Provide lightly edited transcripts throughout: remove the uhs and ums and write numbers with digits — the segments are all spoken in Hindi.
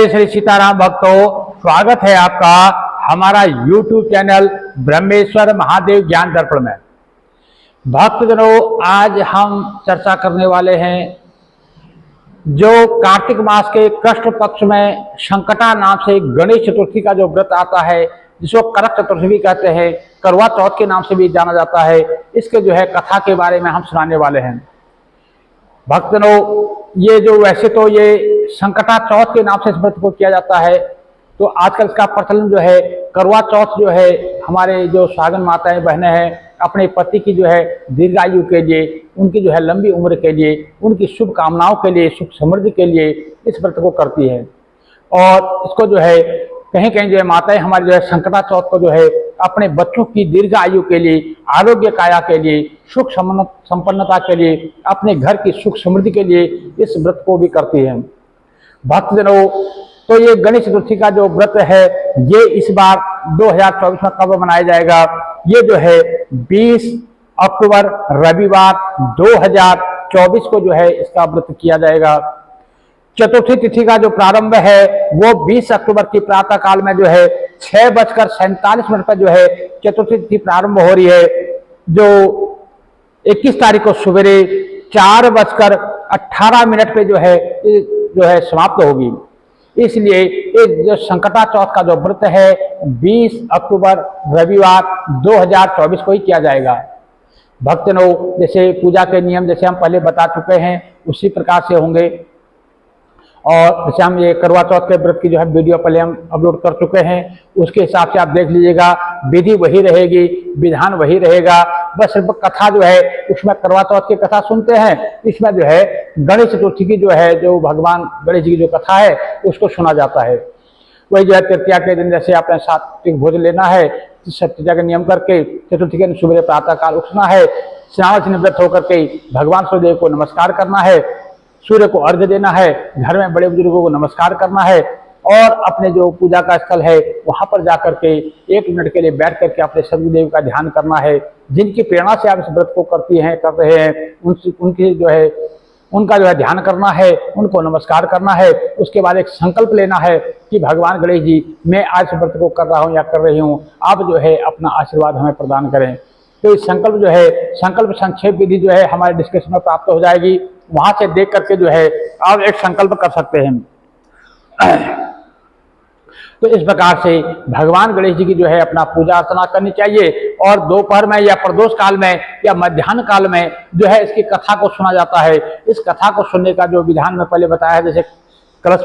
जय श्री सीताराम भक्तों, स्वागत है आपका हमारा YouTube चैनल ब्रह्मेश्वर महादेव ज्ञान दर्पण में। भक्तजनों, आज हम चर्चा करने वाले हैं जो कार्तिक मास के कृष्ण पक्ष में संकटा नाम से गणेश चतुर्थी का जो व्रत आता है, जिसको करक चतुर्थी भी कहते हैं, करवा चौथ के नाम से भी जाना जाता है। इसके जो है कथा के बारे में हम सुनाने वाले हैं। भक्तजनों, ये जो वैसे तो ये संकटा चौथ के नाम से इस व्रत को किया जाता है, तो आजकल इसका प्रचलन जो है करवा चौथ जो है हमारे जो सुहागन माताएं बहनें हैं अपने पति की जो है दीर्घायु के लिए, उनकी जो है लंबी उम्र के लिए, उनकी शुभ कामनाओं के लिए, सुख समृद्धि के लिए इस व्रत को करती है। और इसको जो है कहीं कहीं जो है माताएं हमारी जो है संकटा चौथ को जो है अपने बच्चों की दीर्घ आयु के लिए, आरोग्य काया के लिए, सुख संपन्नता के लिए, अपने घर की सुख समृद्धि के लिए इस व्रत को भी करती है। भक्तजनों, तो ये गणेश चतुर्थी का जो व्रत है ये इस बार 2024 में कब मनाया जाएगा? ये जो है 20 अक्टूबर रविवार 2024 को जो है इसका व्रत किया जाएगा। चतुर्थी तिथि का जो प्रारंभ है वो 20 अक्टूबर की प्रातः काल में जो है 6:47 पर जो है चतुर्थी तिथि प्रारंभ हो रही है, जो 21 तारीख को सवेरे 4:18 पे जो है समाप्त होगी। इसलिए एक जो संकटा चौथ का जो व्रत है 20 अक्टूबर रविवार 2024 को ही किया जाएगा। भक्तजनों, जैसे पूजा के नियम जैसे हम पहले बता चुके हैं उसी प्रकार से होंगे। और जैसे हम ये करवा चौथ के व्रत की जो है वीडियो पहले हम अपलोड कर चुके हैं, उसके हिसाब से आप देख लीजिएगा। विधि वही रहेगी, विधान वही रहेगा, बस सिर्फ कथा जो है उसमें करवा चौथ की कथा सुनते हैं, इसमें जो है गणेश चतुर्थी की जो है जो भगवान गणेश जी की जो कथा है उसको सुना जाता है। वही जो है तृतीया के दिन जैसे आपने सात्विक भोजन लेना है, तृतीया का नियम करके चतुर्थी के दिन सुबह प्रातः काल उठना है, स्नान निवृत्त होकर के भगवान सूर्यदेव को नमस्कार करना है, सूर्य को अर्घ्य देना है, घर में बड़े बुजुर्गों को नमस्कार करना है और अपने जो पूजा का स्थल है वहां पर जाकर के 1 मिनट के लिए बैठ करके अपने सदगुरुदेव का ध्यान करना है। जिनकी प्रेरणा से आप इस व्रत को कर रहे हैं उनकी जो है उनका जो है ध्यान करना है, उनको नमस्कार करना है। उसके बाद एक संकल्प लेना है कि भगवान गणेश जी, मैं आज इस व्रत को कर रहा हूँ या कर रही हूँ, आप जो है अपना आशीर्वाद हमें प्रदान करें। तो इस संकल्प जो है संकल्प संक्षेप विधि जो है हमारे डिस्क्रिप्शन में प्राप्त हो जाएगी, वहां से देख करके जो है आप एक संकल्प कर सकते हैं। तो इस प्रकार से भगवान गणेश जी की जो है अपना पूजा अर्चना करनी चाहिए। और दोपहर में या प्रदोष काल में या मध्याह्न काल में जो है इसकी कथा को सुना जाता है। इस कथा को सुनने का जो विधान में पहले बताया है, जैसे कलश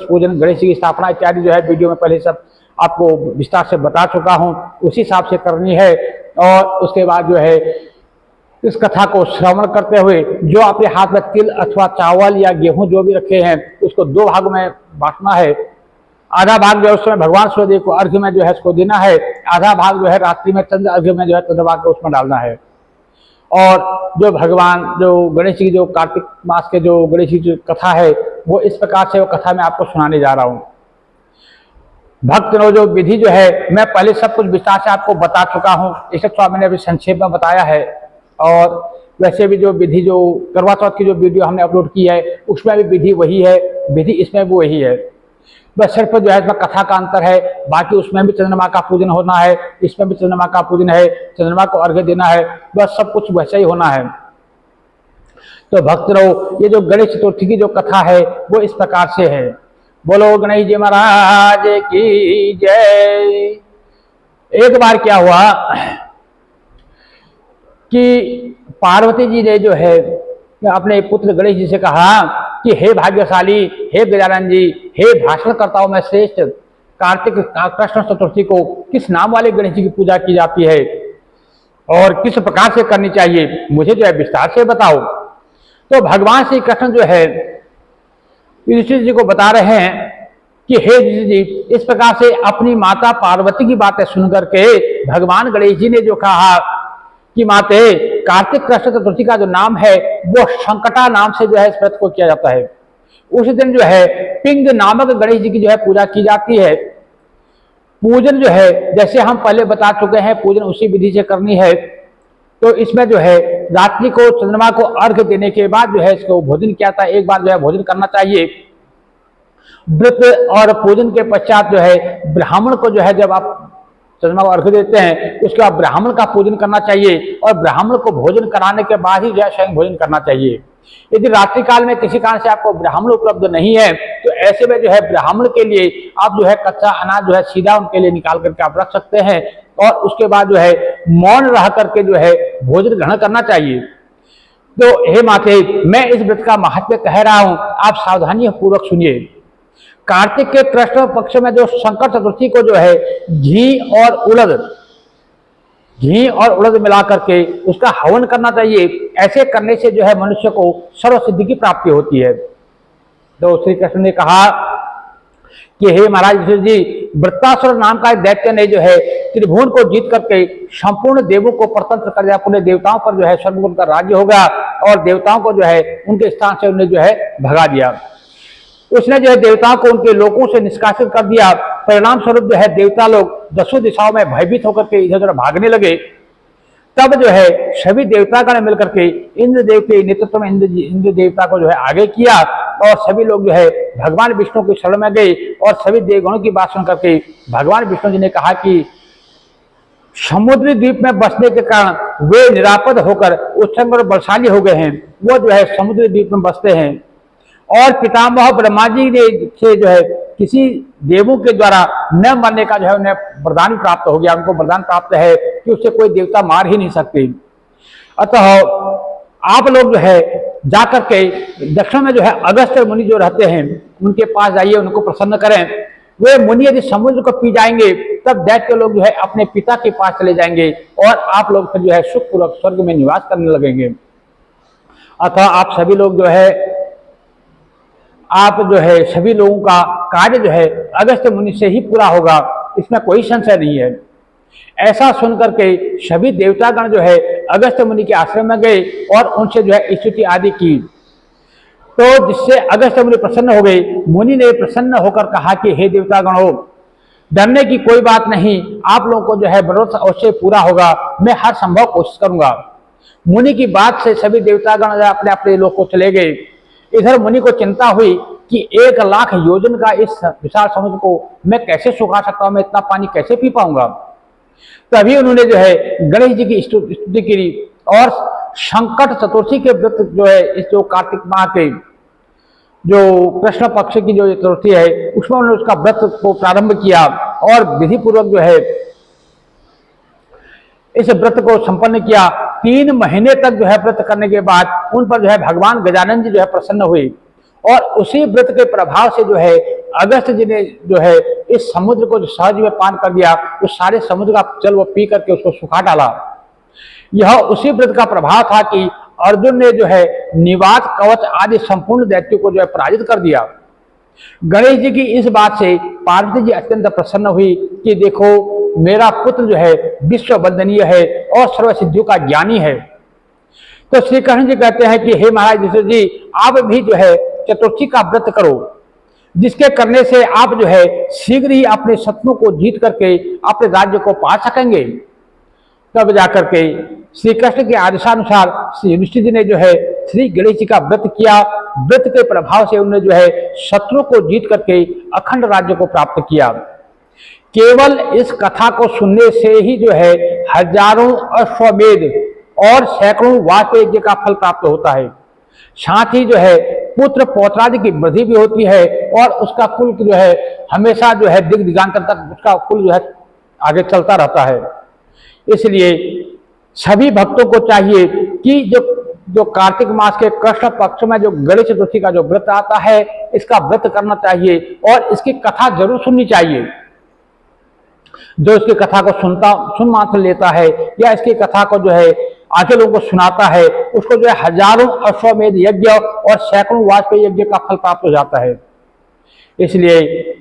पूजन, गणेश जी की स्थापना इत्यादि जो है वीडियो में पहले सब आपको विस्तार से बता चुका हूँ, उसी हिसाब से करनी है। और उसके बाद जो है इस कथा को श्रवण करते हुए जो अपने हाथ में तिल अथवा चावल या गेहूं जो भी रखे हैं उसको 2 भाग में बांटना है। आधा भाग जो है उसमें भगवान सूर्यदेव को अर्घ्य में जो है इसको देना है, आधा भाग जो है रात्रि में चंद्र अर्घ्य में जो है चंद्रमा को उसमें डालना है। और जो भगवान जो गणेश जी की जो कार्तिक मास के जो गणेश जी की कथा है वो इस प्रकार से वो कथा मैं आपको सुनाने जा रहा हूँ। भक्तजनों, जो विधि जो है मैं पहले सब कुछ विस्तार से आपको बता चुका हूँ, इसे थोड़ा मैंने अभी संक्षेप में बताया है। और वैसे भी जो विधि जो करवा चौथ की जो वीडियो हमने अपलोड की है उसमें भी विधि वही है, विधि इसमें भी वही है, बस सिर्फ जो है इसमें कथा का अंतर है। बाकी उसमें भी चंद्रमा का पूजन होना है, इसमें भी चंद्रमा का पूजन है, चंद्रमा को अर्घ्य देना है, बस सब कुछ वैसा ही होना है। तो भक्तों, ये जो गणेश चतुर्थी की जो कथा है वो इस प्रकार से है। बोलो गणेश जी महाराज की जय। एक बार क्या हुआ कि पार्वती जी ने जो है अपने पुत्र गणेश जी से कहा कि हे भाग्यशाली, हे गजानन जी, हे भाषण करताओं में श्रेष्ठ, कार्तिक कृष्ण चतुर्थी को किस नाम वाले गणेश जी की पूजा की जाती है और किस प्रकार से करनी चाहिए, मुझे जो है विस्तार से बताओ। तो भगवान श्री कृष्ण जो है युधिष्ठिर जी को बता रहे हैं कि हे युधिष्ठिर जी, इस प्रकार से अपनी माता पार्वती की बातें सुनकर के भगवान गणेश जी ने जो कहा कि माते, कार्तिक कृष्ण चतुर्थी का जो नाम है वो संकटा नाम से जो है इस व्रत को किया जाता है। उस दिन जो है पिंग नामक गणेश जी की जो है पूजा की जाती है। पूजन जो है जैसे हम पहले बता चुके हैं, पूजन उसी विधि से करनी है। तो इसमें जो है रात्रि को चंद्रमा को अर्घ्य देने के बाद जो है इसको भोजन किया था, एक बार जो है भोजन करना चाहिए। व्रत और पूजन के पश्चात जो है ब्राह्मण को जो है जब आप चंद्रमा को अर्घ देते हैं उसके बाद ब्राह्मण का पूजन करना चाहिए और ब्राह्मण को भोजन कराने के बाद ही जो है स्वयं भोजन करना चाहिए। यदि रात्रि काल में किसी कारण से आपको ब्राह्मण उपलब्ध नहीं है तो ऐसे में जो है ब्राह्मण के लिए आप जो है कच्चा अनाज जो है सीधा उनके लिए निकाल करके आप रख सकते हैं और उसके बाद जो है मौन रह करके जो है भोजन ग्रहण करना चाहिए। तो हे माते, मैं इस व्रत का महत्व कह रहा हूं, आप सावधानी पूर्वक सुनिए। कार्तिक के कृष्ण पक्ष में जो संकट चतुर्थी को जो है घी और उड़द मिला करके उसका हवन करना चाहिए। ऐसे करने से जो है मनुष्य को सर्व सिद्धि की प्राप्ति होती है। तो श्री कृष्ण ने कहा कि हे महाराज युधिष्ठिर जी, वृत्तासुर नाम का एक दैत्य ने जो है त्रिभुवन को जीत करके संपूर्ण देवों को परतंत्र कर दिया। पूरे देवताओं पर जो है स्वर्ग का राज्य हो गया और देवताओं को जो है उनके स्थान से उन्हें जो है भगा दिया। उसने जो है देवताओं को उनके लोकों से निष्कासित कर दिया। परिणाम स्वरूप जो है देवता लोग दसों दिशाओं में भयभीत होकर के इधर उधर भागने लगे। तब जो है सभी देवतागण मिलकर के इंद्रदेव के नेतृत्व में इंद्र देवता को जो है आगे किया और सभी लोग जो है भगवान विष्णु की शरण में गए और सभी देवगणों की बात सुन करके भगवान विष्णु जी ने कहा कि समुद्री द्वीप में बसने के कारण वे निरापद होकर उत्संग और बलशाली हो गए हैं। वो जो है समुद्री द्वीप में बसते हैं और पितामह ब्रह्मा जी ने से जो है किसी देवों के द्वारा न मरने का जो है उन्हें वरदान प्राप्त हो गया। उनको वरदान प्राप्त है कि उससे कोई देवता मार ही नहीं सकते। अतः आप लोग जो है जाकर के दक्षिण में जो है अगस्त्य मुनि जो रहते हैं उनके पास जाइए, उनको प्रसन्न करें। वे मुनि यदि समुद्र को पी जाएंगे तब दैत्य लोग जो है अपने पिता के पास चले जाएंगे और आप लोग फिर जो है सुखपूर्वक स्वर्ग में निवास करने लगेंगे। अतः आप सभी लोग जो है सभी लोगों का कार्य जो है अगस्त्य मुनि से ही पूरा होगा, इसमें कोई संशय नहीं है। ऐसा सुनकर के सभी देवतागण जो है अगस्त्य मुनि के आश्रम में गए और उनसे जो है स्तुति आदि की। तो जिससे अगस्त्य मुनि प्रसन्न हो गए। मुनि ने प्रसन्न होकर कहा कि हे देवतागणों, डरने की कोई बात नहीं, आप लोगों को जो है मनोरथ अवश्य पूरा होगा, मैं हर संभव कोशिश करूंगा। मुनि की बात से सभी देवतागण अपने अपने लोग को चले गए। इधर मुनि को चिंता हुई कि 1 लाख योजन का इस विशाल समुद्र को मैं कैसे सुखा सकता हूं, मैं इतना पानी कैसे पी पाऊंगा। तभी उन्होंने जो है गणेश जी की स्तुति की और संकट चतुर्थी के व्रत जो है इस जो कार्तिक माह के जो कृष्ण पक्ष की जो चतुर्थी है उसमें उन्होंने उसका व्रत को प्रारंभ किया और विधि पूर्वक जो है इस व्रत को संपन्न किया। 3 महीने तक जो है व्रत करने के बाद उन पर जो है भगवान गजानन जी जो है प्रसन्न हुए और उसी व्रत के प्रभाव से जो है अगस्त्य जी ने जो है इस समुद्र को जो सहज में पान कर दिया, उस सारे समुद्र का जल वो पी करके उसको सुखा डाला। यह उसी व्रत का प्रभाव था कि अर्जुन ने जो है निवात कवच आदि संपूर्ण दैत्यों को जो है पराजित कर दिया। गणेश जी की इस बात से पार्वती जी अत्यंत प्रसन्न हुई कि देखो मेरा पुत्र जो है विश्व वंदनीय है और सर्व सिद्धियों का ज्ञानी है। तो श्री कृष्ण जी कहते हैं कि हे महाराज युधिष्ठिर जी, आप भी जो है चतुर्थी का व्रत करो, जिसके करने से आप जो है शीघ्र ही अपने शत्रु को जीत करके अपने राज्य को पा सकेंगे। तब जाकर के श्री कृष्ण के आदेशानुसार श्री युधिष्ठिर जी ने जो है श्री गणेश जी का व्रत किया। व्रत के प्रभाव से उन्होंने जो है शत्रु को जीत करके अखंड राज्य को प्राप्त किया। केवल इस कथा को सुनने से ही जो है हजारों अश्वमेध और सैकड़ों वाजपेयी यज्ञ का फल प्राप्त होता है। साथ ही जो है पुत्र पौत्रादि की वृद्धि भी होती है और उसका कुल जो है हमेशा जो है दिग दिगांतर तक उसका कुल जो है आगे चलता रहता है। इसलिए सभी भक्तों को चाहिए कि जो कार्तिक मास के कृष्ण पक्ष में जो गणेश चतुर्थी का जो व्रत आता है इसका व्रत करना चाहिए और इसकी कथा जरूर सुननी चाहिए। जो इसकी कथा को सुन मात्र लेता है या इसकी कथा को जो है आगे लोगों को सुनाता है उसको जो है हजारों अश्वमेध यज्ञ और सैकड़ों वाजपेयी यज्ञ का फल प्राप्त हो जाता है। इसलिए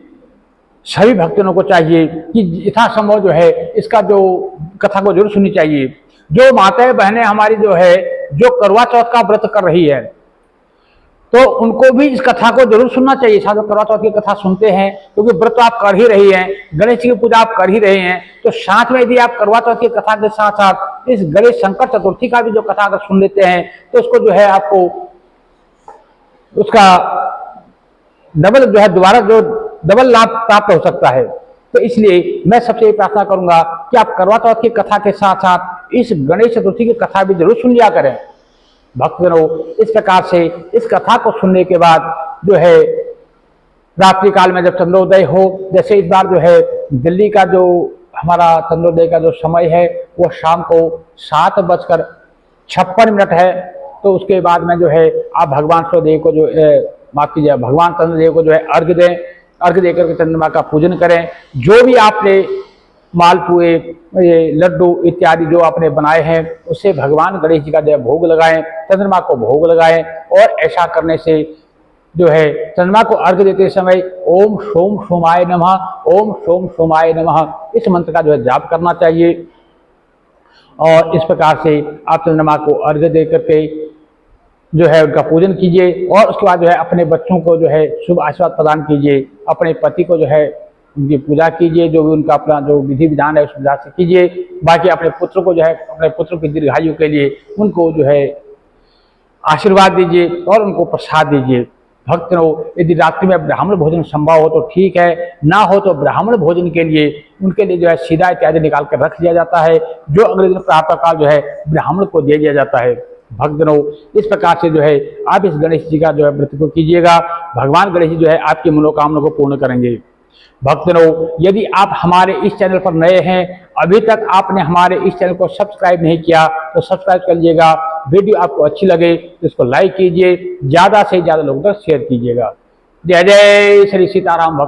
सभी भक्तों को चाहिए कि यथासंभव जो है इसका जो कथा को जरूर सुननी चाहिए। जो माताएं बहनें हमारी जो है जो करवा चौथ का व्रत कर रही है तो उनको भी इस कथा को जरूर सुनना चाहिए। साथ करवा चौथ की कथा सुनते हैं क्योंकि व्रत तो आप कर ही रही हैं, गणेश जी की पूजा आप कर ही रहे हैं, तो साथ में यदि आप करवा चौथ की कथा के साथ साथ इस गणेश संकट चतुर्थी का भी जो कथा अगर सुन लेते हैं तो उसको जो है आपको उसका डबल जो है दोबारा जो डबल लाभ प्राप्त हो सकता है। तो इसलिए मैं सबसे प्रार्थना करूंगा कि आप करवा चौथ की कथा के साथ साथ इस गणेश चतुर्थी की कथा भी जरूर सुन लिया करें। भक्तजनों, इस प्रकार से इस कथा को सुनने के बाद जो है रात्रि काल में जब चंद्रोदय हो, जैसे इस बार जो है दिल्ली का जो हमारा चंद्रोदय का जो समय है वो शाम को 7:56 है, तो उसके बाद में जो है आप भगवान सूर्यदेव को जो माफ कीजिए भगवान चंद्रदेव को जो है अर्घ्य दें। अर्घ्य देकर के चंद्रमा का पूजन करें। जो भी आपने मालपुए, ये लड्डू इत्यादि जो आपने बनाए हैं उससे भगवान गणेश जी का जो भोग लगाएं, चंद्रमा को भोग लगाएं। और ऐसा करने से जो है चंद्रमा को अर्घ्य देते समय ओम सोम सोमाय नमः, ओम सोम सोमाय नमः इस मंत्र का जो है जाप करना चाहिए। और इस प्रकार से आप चंद्रमा को अर्घ्य दे करके जो है उनका पूजन कीजिए। और उसके बाद जो है अपने बच्चों को जो है शुभ आशीर्वाद प्रदान कीजिए। अपने पति को जो है उनकी पूजा कीजिए, जो भी उनका अपना जो विधि विधान है उस विधान से कीजिए। बाकी अपने पुत्र को जो है अपने पुत्र की दीर्घायु के लिए उनको जो है आशीर्वाद दीजिए और उनको प्रसाद दीजिए। भक्तों, यदि रात्रि में ब्राह्मण भोजन संभव हो तो ठीक है, ना हो तो ब्राह्मण भोजन के लिए उनके लिए जो है सीधा इत्यादि निकाल कर रख दिया जाता है, जो अगले दिन प्रातःकाल जो है ब्राह्मण को दे दिया जाता है। भक्तों, इस प्रकार से जो है आप इस गणेश जी का जो है व्रत को कीजिएगा। भगवान गणेश जी जो है आपकी मनोकामना को पूर्ण करेंगे। भक्तों, यदि आप हमारे इस चैनल पर नए हैं, अभी तक आपने हमारे इस चैनल को सब्सक्राइब नहीं किया तो सब्सक्राइब कर लीजिएगा। वीडियो आपको अच्छी लगे तो इसको लाइक कीजिए, ज़्यादा से ज़्यादा लोगों तक शेयर कीजिएगा। जय जय श्री सीताराम। भक्त